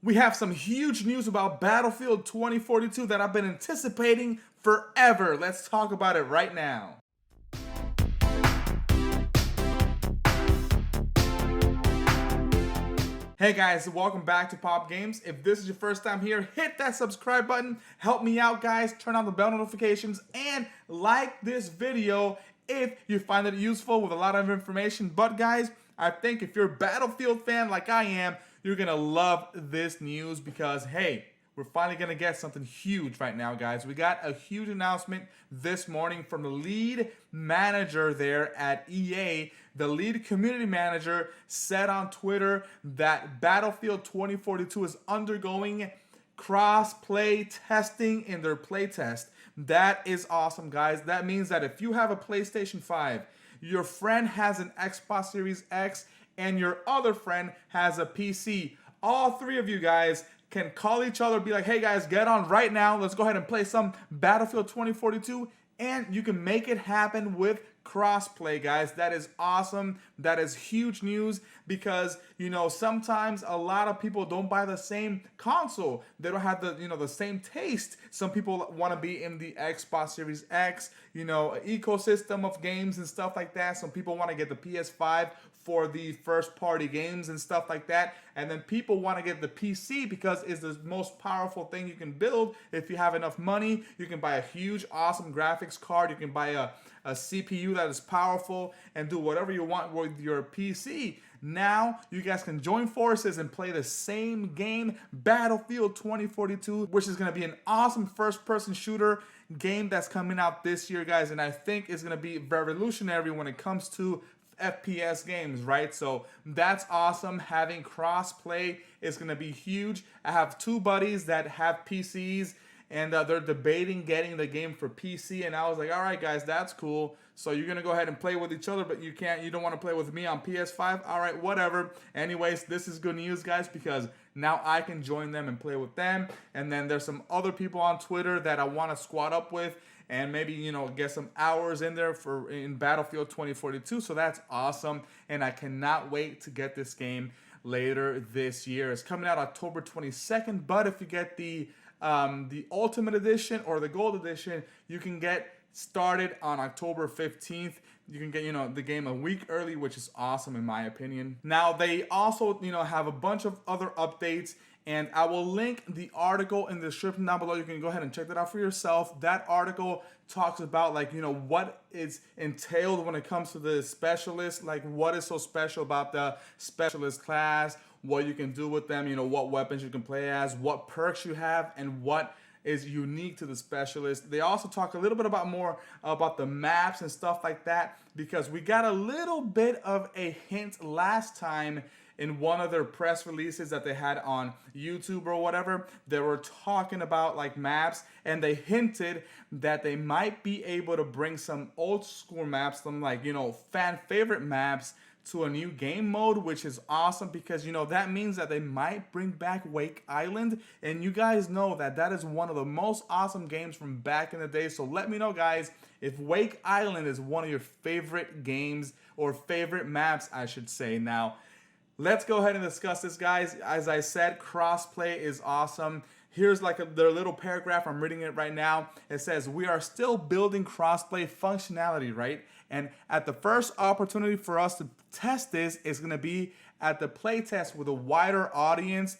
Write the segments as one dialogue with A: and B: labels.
A: We have some huge news about Battlefield 2042 that I've been anticipating forever. Let's talk about it right now. Hey guys, welcome back to Pop Games. If this is your first time here, hit that subscribe button. Help me out, guys. Turn on the bell notifications and like this video if you find it useful with a lot of information. But guys, I think if you're a Battlefield fan like I am, you're gonna love this news because hey, we're finally gonna get something huge right now, guys. We got a huge announcement this morning from the lead manager there at EA. The lead community manager said on Twitter that Battlefield 2042 is undergoing cross-play testing in their playtest. That is awesome, guys. That means that if you have a PlayStation 5, your friend has an Xbox Series X, and your other friend has a PC, all three of you guys can call each other, be like, hey guys, get on right now. Let's go ahead and play some Battlefield 2042. And you can make it happen with crossplay, guys. That is awesome. That is huge news because, you know, sometimes a lot of people don't buy the same console. They don't have the, the same taste. Some people want to be in the Xbox Series X, ecosystem of games and stuff like that. Some people want to get the PS5 for the first party games and stuff like that. And then people want to get the PC because it's the most powerful thing you can build. If you have enough money, you can buy a huge, awesome graphics card. You can buy a CPU that is powerful and do whatever you want with your PC. Now you guys can join forces and play the same game, Battlefield 2042, which is going to be an awesome first-person shooter game that's coming out this year, guys. And I think it's going to be revolutionary when it comes to FPS games, right? So that's awesome. Having cross-play is going to be huge. I have two buddies that have PCs, and they're debating getting the game for PC, and I was like, all right, guys, that's cool. So you're going to go ahead and play with each other, but you don't want to play with me on PS5? All right, whatever. Anyways, this is good news, guys, because now I can join them and play with them. And then there's some other people on Twitter that I want to squad up with and maybe, get some hours in there in Battlefield 2042. So that's awesome. And I cannot wait to get this game later this year. It's coming out October 22nd, but if you get the Ultimate Edition or the Gold Edition, you can get started on October 15th. You can get, the game a week early, which is awesome in my opinion. Now, they also, have a bunch of other updates, and I will link the article in the description down below. You can go ahead and check that out for yourself. That article talks about what is entailed when it comes to the specialist, like what is so special about the specialist class, what you can do with them, what weapons you can play as, what perks you have, and what is unique to the specialist. They also talk a little bit more about the maps and stuff like that, because we got a little bit of a hint last time in one of their press releases that they had on YouTube or whatever. They were talking about like maps, and they hinted that they might be able to bring some old school maps, some fan favorite maps to a new game mode, which is awesome because that means that they might bring back Wake Island, and you guys know that is one of the most awesome games from back in the day. So let me know, guys, if Wake Island is one of your favorite games or favorite maps, I should say. Now let's go ahead and discuss this, guys. As I said, crossplay is awesome. Here's their little paragraph. I'm reading it right now. It says, we are still building crossplay functionality, right? And at the first opportunity for us to test this is going to be at the playtest with a wider audience.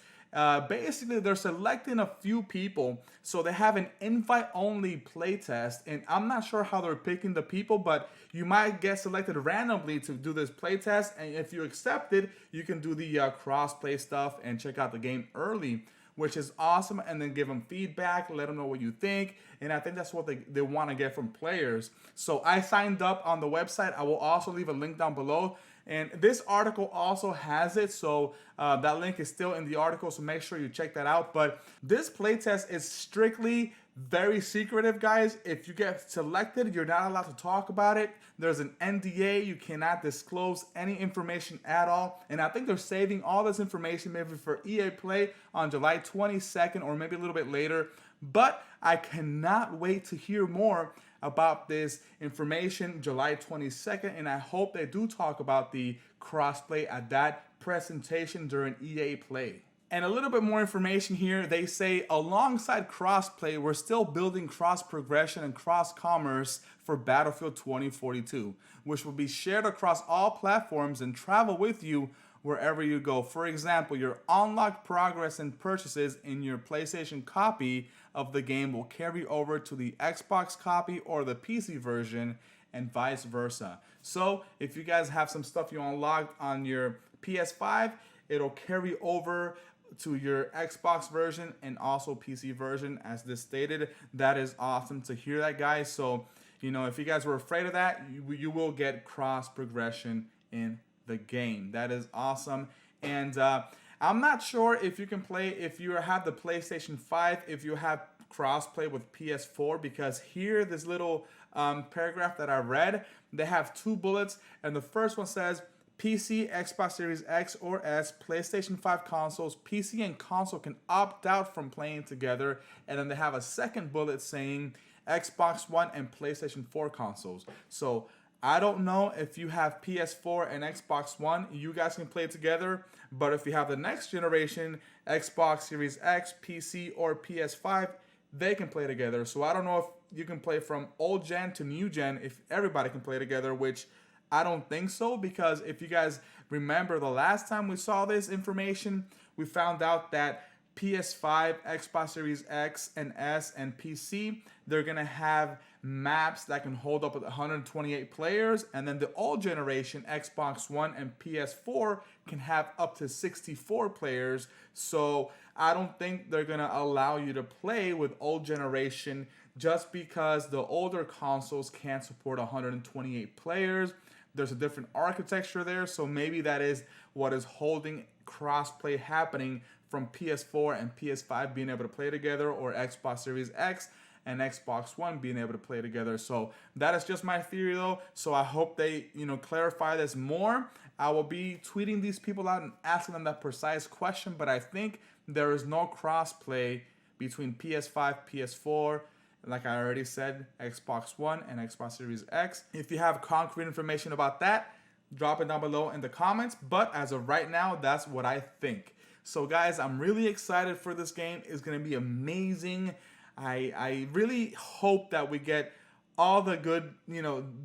A: Basically, they're selecting a few people. So they have an invite-only playtest. And I'm not sure how they're picking the people, but you might get selected randomly to do this playtest. And if you accept it, you can do the cross-play stuff and check out the game early, which is awesome, and then give them feedback, let them know what you think, and I think that's what they want to get from players. So I signed up on the website. I will also leave a link down below, and this article also has it, so that link is still in the article, so make sure you check that out. But this playtest is strictly very secretive, guys. If you get selected, you're not allowed to talk about it. There's an NDA. You cannot disclose any information at all. And I think they're saving all this information maybe for EA Play on July 22nd or maybe a little bit later. But I cannot wait to hear more about this information July 22nd. And I hope they do talk about the crossplay at that presentation during EA Play. And a little bit more information here. They say alongside crossplay, we're still building cross progression and cross commerce for Battlefield 2042, which will be shared across all platforms and travel with you wherever you go. For example, your unlocked progress and purchases in your PlayStation copy of the game will carry over to the Xbox copy or the PC version, and vice versa. So if you guys have some stuff you unlocked on your PS5, it'll carry over to your Xbox version and also PC version, as this stated. That is awesome to hear that, guys. So, you know, if you guys were afraid of that, you will get cross progression in the game. That is awesome. And I'm not sure if you can play, if you have the PlayStation 5, if you have crossplay with PS4, because here, this little paragraph that I read, they have 2 bullets, and the first one says PC, Xbox Series X or S, PlayStation 5 consoles, PC and console can opt out from playing together. And then they have a second bullet saying Xbox One and PlayStation 4 consoles. So I don't know if you have PS4 and Xbox One, you guys can play together. But if you have the next generation, Xbox Series X, PC, or PS5, they can play together. So I don't know if you can play from old gen to new gen, if everybody can play together, which I don't think so, because if you guys remember the last time we saw this information, we found out that PS5, Xbox Series X and S, and PC, they're gonna have maps that can hold up with 128 players, and then the old generation Xbox One and PS4 can have up to 64 players. So I don't think they're gonna allow you to play with old generation just because the older consoles can't support 128 players. There's a different architecture there, so maybe that is what is holding crossplay happening from PS4 and PS5 being able to play together, or Xbox Series X and Xbox One being able to play together. So that is just my theory though. So I hope they, clarify this more. I will be tweeting these people out and asking them that precise question, but I think there is no crossplay between PS5, PS4, like I already said, Xbox One and Xbox Series X. If you have concrete information about that, drop it down below in the comments. But as of right now, that's what I think. So guys, I'm really excited for this game. It's going to be amazing. I really hope that we get all the good,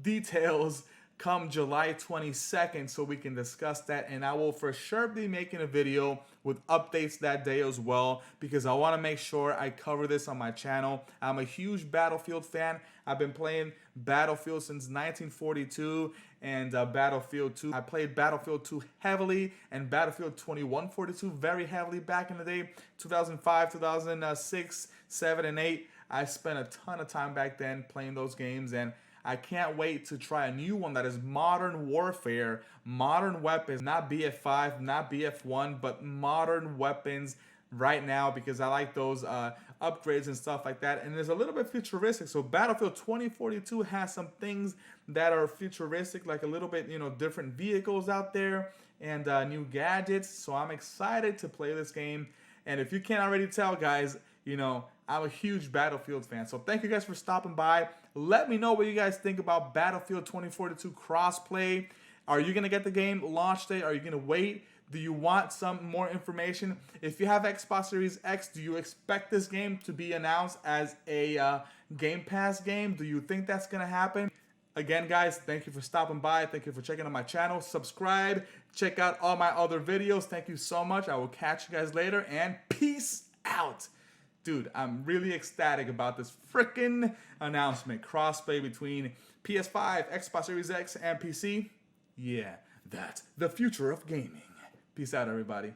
A: details come July 22nd so we can discuss that, and I will for sure be making a video with updates that day as well, because I want to make sure I cover this on my channel. I'm a huge Battlefield fan. I've been playing Battlefield since 1942 and Battlefield 2. I played Battlefield 2 heavily and Battlefield 2142 very heavily back in the day, 2005, 2006, 7, and 8. I spent a ton of time back then playing those games, and I can't wait to try a new one that is modern warfare, modern weapons, not BF5, not BF1, but modern weapons right now, because I like those upgrades and stuff like that. And it's a little bit futuristic. So Battlefield 2042 has some things that are futuristic, like a little bit, different vehicles out there and new gadgets. So I'm excited to play this game. And if you can't already tell, guys, I'm a huge Battlefield fan. So thank you guys for stopping by. Let me know what you guys think about Battlefield 2042 crossplay. Are you going to get the game launch day? Are you going to wait? Do you want some more information? If you have Xbox Series X, do you expect this game to be announced as a Game Pass game? Do you think that's going to happen? Again, guys, thank you for stopping by. Thank you for checking out my channel. Subscribe. Check out all my other videos. Thank you so much. I will catch you guys later, and peace out. Dude, I'm really ecstatic about this freaking announcement. Crossplay between PS5, Xbox Series X, and PC. Yeah, that's the future of gaming. Peace out, everybody.